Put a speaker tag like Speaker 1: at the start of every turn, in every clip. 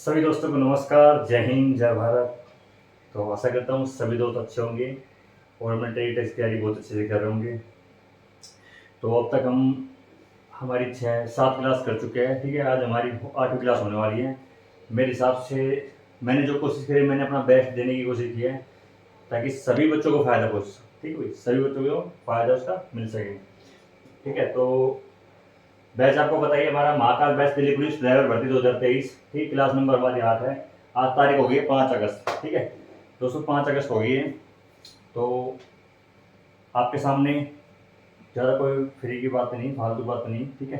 Speaker 1: सभी दोस्तों को नमस्कार, जय हिंद, जय भारत। तो आशा करता हूँ सभी दोस्त अच्छे होंगे और मिलिट्री टेस्ट की तैयारी बहुत अच्छे से कर रहे होंगे। तो अब तक हम हमारी 6-7 क्लास कर चुके हैं, ठीक है। आज हमारी 8वीं क्लास होने वाली है। मेरे हिसाब से मैंने जो कोशिश करी, मैंने अपना बेस्ट देने की कोशिश की है ताकि सभी बच्चों को फ़ायदा पहुँच, ठीक है भाई, सभी बच्चों को फ़ायदा उसका मिल सके, ठीक है। तो बैच आपको बताइए, हमारा Mahakal batch Delhi police driver भर्ती 2023, ठीक। क्लास नंबर हमारी 8 है। आज तारीख हो गई है 5 अगस्त, ठीक है दोस्तों, 5 अगस्त हो गई है। तो आपके सामने ज़्यादा कोई फ्री की बात नहीं, फालतू बात नहीं, ठीक है।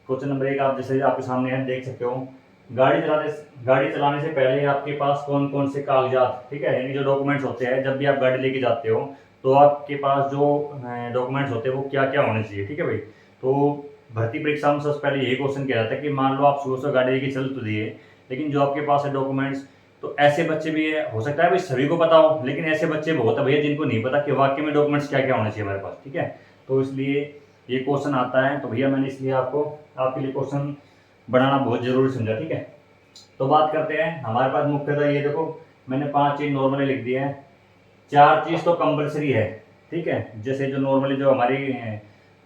Speaker 1: क्वेश्चन नंबर 1 आप जैसे आपके सामने है, देख सकते हो। गाड़ी चलाने से पहले आपके पास कौन कौन से कागजात, ठीक है, यानी जो डॉक्यूमेंट्स होते हैं, जब भी आप गाड़ी लेके जाते हो तो आपके पास जो डॉक्यूमेंट्स होते हैं वो क्या क्या होने चाहिए, ठीक है भाई। तो भर्ती परीक्षा में सबसे पहले यही क्वेश्चन किया जाता है कि मान लो आप शुरू से गाड़ी लेके चल तो दिए, लेकिन जो आपके पास है डॉक्यूमेंट्स, तो ऐसे बच्चे भी हो सकता है भाई सभी को पता हो, लेकिन ऐसे बच्चे बहुत है भैया जिनको नहीं पता कि वाकई में डॉक्यूमेंट्स क्या क्या होने चाहिए हमारे पास, ठीक है। तो इसलिए ये क्वेश्चन आता है, तो भैया मैंने इसलिए आपके लिए क्वेश्चन बनाना बहुत जरूरी समझा, ठीक है। तो बात करते हैं, हमारे पास मुख्यतः ये देखो, मैंने 5 चीज नॉर्मली लिख दिए हैं। 4 चीज तो कंपलसरी है, ठीक है। जैसे जो नॉर्मली जो हमारी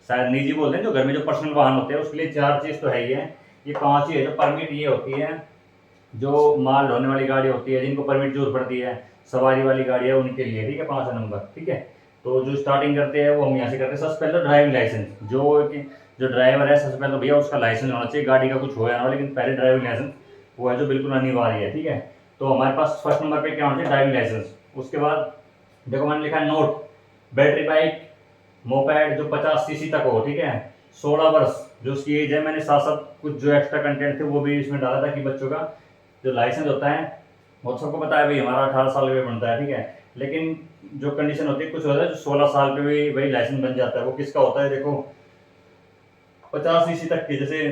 Speaker 1: शायद निजी बोलते हैं, जो घर में जो पर्सनल वाहन होते हैं उसके लिए 4 चीज तो है ही है। ये 5 ही है। जो परमिट ये होती है, जो माल ढोने वाली गाड़ी होती है, जिनको परमिट जरूरत पड़ती है, सवारी वाली गाड़ी है उनके लिए, ठीक है, 5 नंबर, ठीक है। तो जो स्टार्टिंग करते हैं वो हम यहाँ से करते हैं। सबसे पहले ड्राइविंग लाइसेंस, जो ड्राइवर है सबसे पहले तो भैया उसका लाइसेंस होना चाहिए। गाड़ी का कुछ हो या ना हो, लेकिन पहले ड्राइविंग लाइसेंस वो है जो बिल्कुल अनिवार्य है, ठीक है। तो हमारे पास फर्स्ट नंबर पे क्या होना चाहिए, ड्राइविंग लाइसेंस। उसके बाद देखो मैंने लिखा है नोट, बैटरी बाइक मोपैड जो 50 सीसी तक हो, ठीक है, 16 वर्ष जो उसकी एज है। मैंने साथ साथ कुछ जो एक्स्ट्रा कंटेंट थे वो भी इसमें डाला था कि बच्चों का जो लाइसेंस होता है वो सबको पता है भाई, हमारा 18 साल पे बनता है, ठीक है। लेकिन जो कंडीशन होती है, कुछ होता है जो 16 साल पे भी भाई लाइसेंस बन जाता है। वो किसका होता है, देखो 50 सीसी तक के, जैसे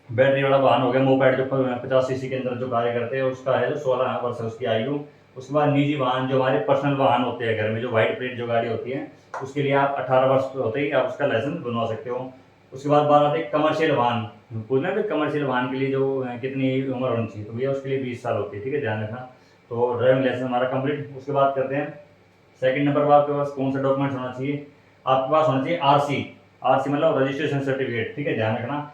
Speaker 1: बैटरी वाला वाहन हो गया मोपैड जो 50 सीसी के अंदर जो कार्य करते हैं, उसका है जो 16 वर्ष है उसकी आयु। उसके बाद निजी वाहन जो हमारे पर्सनल वाहन होते हैं घर में, जो व्हाइट प्लेट जो गाड़ी होती है, उसके लिए आप 18 वर्ष होते ही आप उसका लाइसेंस बनवा सकते हो। उसके बाद बात आती है कमर्शियल वाहन, पूछना है कमर्शियल वाहन के लिए जो कितनी उम्र होनी चाहिए, तो भैया उसके लिए 20 साल होती है, ठीक है, ध्यान रखना। तो ड्राइविंग लाइसेंस हमारा कंप्लीट। उसके बाद करते हैं सेकंड नंबर पर, आपके पास कौन सा डॉक्यूमेंट्स होना चाहिए, आपके पास होना चाहिए आरसी। आरसी मतलब रजिस्ट्रेशन सर्टिफिकेट, ठीक है, ध्यान रखना।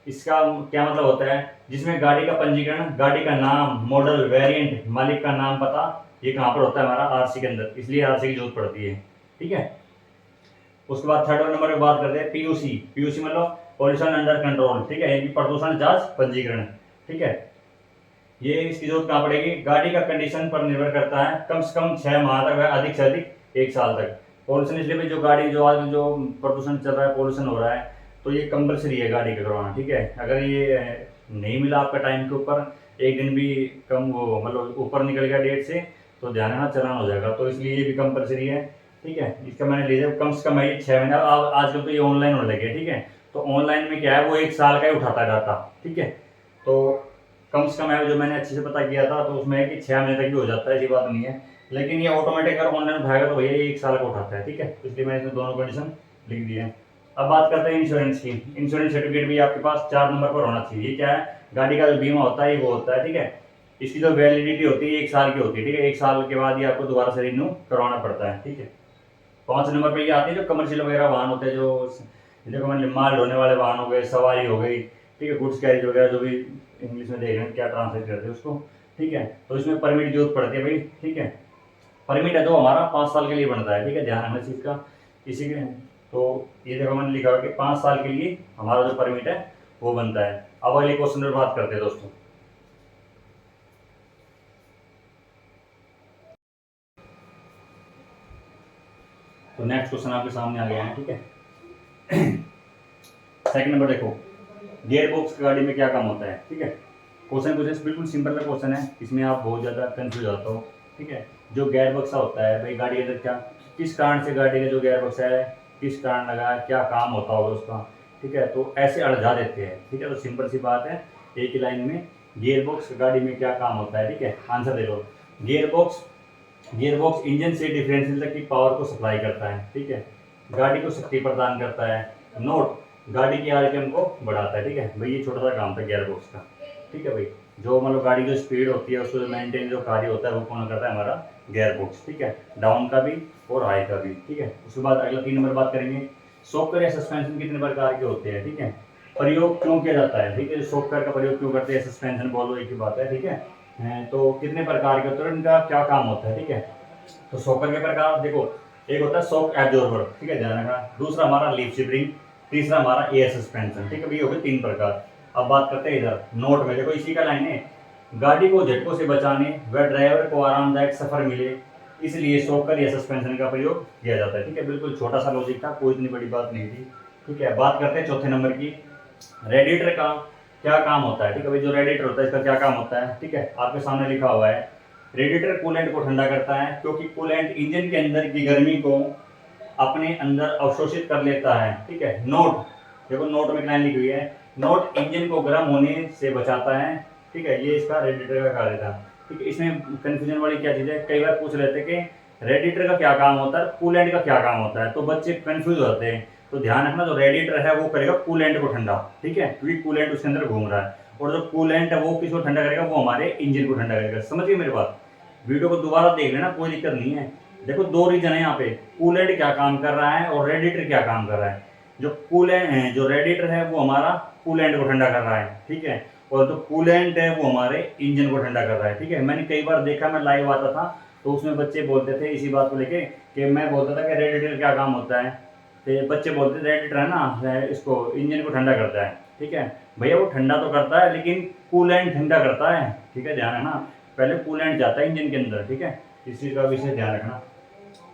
Speaker 1: इसका क्या मतलब होता है, जिसमें गाड़ी का पंजीकरण, गाड़ी का नाम, मॉडल, वेरिएंट, मालिक का नाम, पता, ये कहाँ पर होता है हमारा आरसी के अंदर, इसलिए आरसी की जरूरत पड़ती है, ठीक है। उसके बाद थर्ड नंबर पे बात करते हैं पीयूसी। पीयूसी मतलब पॉल्यूशन अंडर कंट्रोल, ठीक है, यानी प्रदूषण जांच पंजीकरण, ठीक है। ये इसकी जरूरत कहाँ पड़ेगी, गाड़ी का कंडीशन पर निर्भर करता है, कम से कम 6 माह तक, अधिक से अधिक 1 साल तक। पॉल्यूशन इसलिए भी, जो गाड़ी जो आज जो प्रदूषण चल रहा है, पॉल्यूशन हो रहा है, तो ये कंपलसरी है गाड़ी का करवाना, ठीक है। अगर ये नहीं मिला आपका टाइम के ऊपर, एक दिन भी कम वो मतलब ऊपर निकल गया डेट से, तो ध्यान रखना चालान हो जाएगा। तो इसलिए ये भी कंपलसरी है, ठीक है। इसका मैंने ले जाए कम से कम है 6 महीना। आजकल तो ये ऑनलाइन होने लगे, ठीक है। तो ऑनलाइन में क्या है, वो 1 साल का ही उठाता है डाटा, ठीक है। तो कम से कम है, जो मैंने अच्छे से पता किया था तो उसमें है कि 6 महीने तक भी हो जाता है, ऐसी बात नहीं है। लेकिन ये ऑटोमेटिक अगर ऑनलाइन उठाएगा तो भैया ये 1 साल का उठाता है, ठीक है। तो इसलिए मैंने इसमें दोनों कंडीशन लिख दी है। अब बात करते हैं इंश्योरेंस की। इंश्योरेंस सर्टिफिकेट भी आपके पास 4 नंबर पर होना चाहिए। ये क्या है, गाड़ी का जो बीमा होता है ये वो होता है, ठीक है। इसकी जो वैलिडिटी होती है 1 साल की होती है, ठीक है। 1 साल के बाद ये आपको दोबारा से रिन्यू करवाना पड़ता है, ठीक है। 5 नंबर पे ये आती है जो कमर्शियल वगैरह वाहन होते हैं, जो देखो मैंने माल ढोने वाले वाहन हो गए, सवारी हो गई, ठीक है, गुड्स कैरिज वगैरह, जो भी इंग्लिश में देख रहे हैं क्या ट्रांसलेट करते हैं उसको, ठीक है। तो इसमें परमिट की जरूरत पड़ती है भाई, ठीक है। परमिट है जो हमारा 5 साल के लिए बनता है, ठीक है, ध्यान रखना इस चीज़ का। इसी के तो ये देखो मैंने लिखा हुआ कि 5 साल के लिए हमारा जो परमिट है वो बनता है। अब अगले क्वेश्चन पर बात करते हैं दोस्तों। तो नेक्स्ट क्वेश्चन आपके सामने आ गया है, ठीक है। सेकंड नंबर देखो, गियर बॉक्स गाड़ी में क्या काम होता है, ठीक है। क्वेश्चन कुछ बिल्कुल सिंपल का क्वेश्चन है, इसमें आप बहुत ज़्यादा कंफ्यूज होते हो, ठीक है। जो गियर बक्सा होता है भाई गाड़ी के अंदर, क्या किस कारण से गाड़ी का जो गियर बक्सा है किस कारण लगा है, क्या काम होता होगा उसका, ठीक है। तो ऐसे अड़झा देते हैं, ठीक है। तो सिंपल सी बात है, एक ही लाइन में, गियर बॉक्स गाड़ी में क्या काम होता है, ठीक है। आंसर दे दो। गियर बॉक्स इंजन से डिफरेंशियल तक की पावर को सप्लाई करता है, ठीक है। गाड़ी को शक्ति प्रदान करता है। नोट, गाड़ी की आरपीएम को बढ़ाता है, ठीक है भाई। ये छोटा सा काम था गियर बॉक्स का, ठीक है भाई। जो मतलब गाड़ी की स्पीड होती है उसको मेंटेन जो कार्य होता है वो कौन करता है, हमारा गियर बॉक्स, ठीक है, डाउन का भी और हाई का भी, ठीक है। उसके बाद अगला 3 नंबर बात करेंगे, शॉकर या सस्पेंशन कितने प्रकार के होते हैं, ठीक है, प्रयोग क्यों किया जाता है, ठीक है, शॉकर का प्रयोग क्यों करते हैं, सस्पेंशन बोलो एक ही बात है, ठीक है। तो कितने प्रकार के होते हैं, इनका क्या काम होता है, ठीक है। तो शॉकर के प्रकार देखो, एक होता है शॉक एब्जॉर्बर, ठीक है, ध्यान रखना, दूसरा हमारा लीफ स्प्रिंग, तीसरा हमारा एयर सस्पेंशन, ठीक है, ये हो गए 3 प्रकार। अब बात करते हैं इधर नोट में, देखो इसी का लाइन है, गाड़ी को झटकों से बचाने व ड्राइवर को आरामदायक सफर मिले इसलिए शॉकर या सस्पेंशन का प्रयोग किया जाता है, ठीक है, बिल्कुल छोटा सा लॉजिक था, कोई इतनी बड़ी बात नहीं थी, ठीक है। बात करते हैं चौथे नंबर की, रेडिएटर का क्या काम होता है, ठीक है भाई, जो रेडिएटर होता है इसका क्या काम होता है, ठीक है, आपके सामने लिखा हुआ है, रेडिएटर कूलेंट को ठंडा करता है क्योंकि कूलेंट इंजन के अंदर की गर्मी को अपने अंदर अवशोषित कर लेता है, ठीक है। नोट देखो, नोट में लाइन लिखी हुई है, नोट इंजन को गर्म होने से बचाता है, ठीक है, ये इसका रेडिएटर का कार्य था, ठीक है। इसमें कंफ्यूजन वाली क्या चीज़ है, कई बार पूछ लेते कि रेडिएटर का क्या काम होता है, कूलेंट का क्या काम होता है, तो बच्चे कंफ्यूज होते हैं। तो ध्यान रखना, जो रेडिएटर है वो करेगा कूलेंट को ठंडा, ठीक है, क्योंकि कूलेंट उसके अंदर घूम रहा है, और जो कूलेंट है वो किसको ठंडा करेगा, वो हमारे इंजन को ठंडा करेगा। समझिए मेरी बात, वीडियो को दोबारा देख लेना, कोई दिक्कत नहीं है। देखो 2 रीजन है यहाँ पे, कूलेंट क्या काम कर रहा है और रेडिएटर क्या काम कर रहा है। जो रेडिएटर है वो हमारा कूलेंट को ठंडा कर रहा है, ठीक है, और जो कूलेंट है वो हमारे इंजन को ठंडा कर रहा है, ठीक है। मैंने कई बार देखा, मैं लाइव आता था तो उसमें बच्चे बोलते थे इसी बात को लेके कि मैं बोलता था कि रेडिएटर क्या काम होता है, तो बच्चे बोलते थे रेडिएटर है ना इसको इंजन को ठंडा करता है, ठीक है भैया, वो ठंडा तो करता है लेकिन कूलेंट ठंडा करता है, ठीक है, ध्यान रखना, पहले कूलेंट जाता है इंजन के अंदर, ठीक है, इस चीज़ का विशेष ध्यान रखना,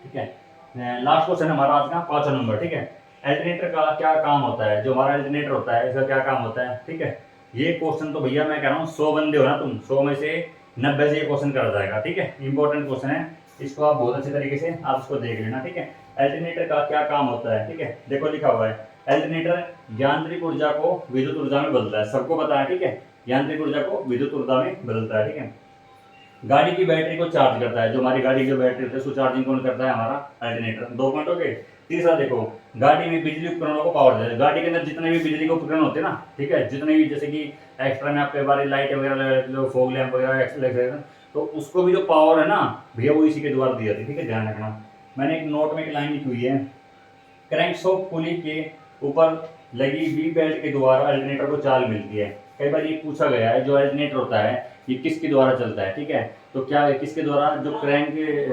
Speaker 1: ठीक है। लास्ट क्वेश्चन हमारा आज का 5वां नंबर, ठीक है, अल्टरनेटर का क्या काम होता है, जो हमारा अल्टरनेटर होता है इसका क्या काम होता है, ठीक है। ये क्वेश्चन तो भैया मैं कह रहा हूँ 100 बंदे हो ना तुम, 100 में से 90 से ये क्वेश्चन करा जाएगा, ठीक है, इंपॉर्टेंट क्वेश्चन है, इसको आप बहुत अच्छे तरीके से आप इसको देख लेना, ठीक है। अल्टरनेटर का क्या काम होता है, ठीक है, देखो लिखा हुआ है, अल्टरनेटर यांत्रिक ऊर्जा को विद्युत ऊर्जा में बदलता है, सबको पता है, ठीक है, यांत्रिक ऊर्जा को विद्युत ऊर्जा में बदलता है, ठीक है। गाड़ी की बैटरी को चार्ज करता है, जो हमारी गाड़ी की जो बैटरी होती है उसको चार्जिंग कौन करता है, हमारा अल्टरनेटर। 2 पॉइंट हो गए। तीसरा देखो, गाड़ी में बिजली उपकरणों को पावर देता है, गाड़ी के अंदर जितने भी बिजली के उपकरण होते हैं ना, ठीक है, जितने भी जैसे कि एक्स्ट्रा में आपके बारे लाइट वगैरह जो फॉग लैंप वगैरह एक्स्ट्रा, तो उसको भी जो पावर है ना भैया वो इसी के द्वारा दी जाती है, ठीक है, ध्यान रखना। मैंने एक नोट में एक लाइन लिखी हुई है, क्रैंकशाफ्ट पुली के ऊपर लगी वी बेल्ट के द्वारा अल्टरनेटर को चाल मिलती है। कई बार ये पूछा गया है, जो अल्टरनेटर होता है ये किसके द्वारा चलता है, ठीक है, तो क्या है किसके द्वारा, जो क्रैंक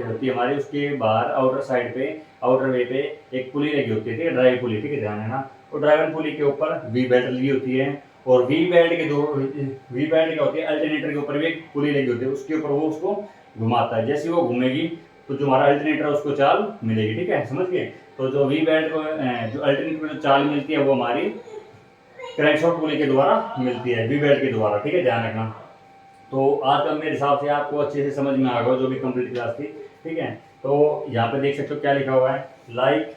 Speaker 1: होती है हमारी उसके बाहर आउटर साइड पे, आउटर वे पे एक पुली लगी होती है, ठीक है, ड्राइव पुली, ठीक है, ध्यान है ना, और ड्राइवर पुली के ऊपर वी बेल्ट लगी होती है, और वी बेल्ट क्या होती है, अल्टरनेटर के ऊपर भी एक पुली लगी होती है, उसके ऊपर वो उसको घुमाता है, जैसे वो घूमेगी तो जो हमारा अल्टरनेटर है उसको चाल मिलेगी, ठीक है, समझ गए। तो जो वी बेल्ट को जो अल्टरनेटर को जो चाल मिलती है वो हमारी क्रैंकशाफ्ट पुली के द्वारा मिलती है, वी बेल्ट के द्वारा, ठीक है, ध्यान रखना। तो आज का मेरे हिसाब से आपको अच्छे से समझ में आ गया जो भी कंप्लीट क्लास थी, ठीक है। तो यहाँ पे देख सकते हो क्या लिखा हुआ है, लाइक,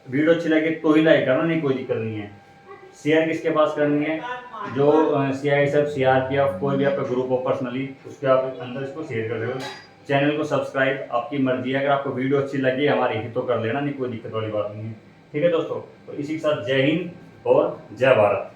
Speaker 1: वीडियो अच्छी लगे तो ही लाइक करना, नहीं कोई दिक्कत नहीं है। शेयर किसके पास करनी है, जो CISF CRPF कोई भी आपका ग्रुप हो पर्सनली, उसके आप अंदर इसको शेयर कर दो। चैनल को सब्सक्राइब आपकी मर्जी है, अगर आपको वीडियो अच्छी लगी हमारी ही तो कर लेना, नहीं कोई दिक्कत वाली बात नहीं है, ठीक है दोस्तों। तो इसी के साथ जय हिंद और जय भारत।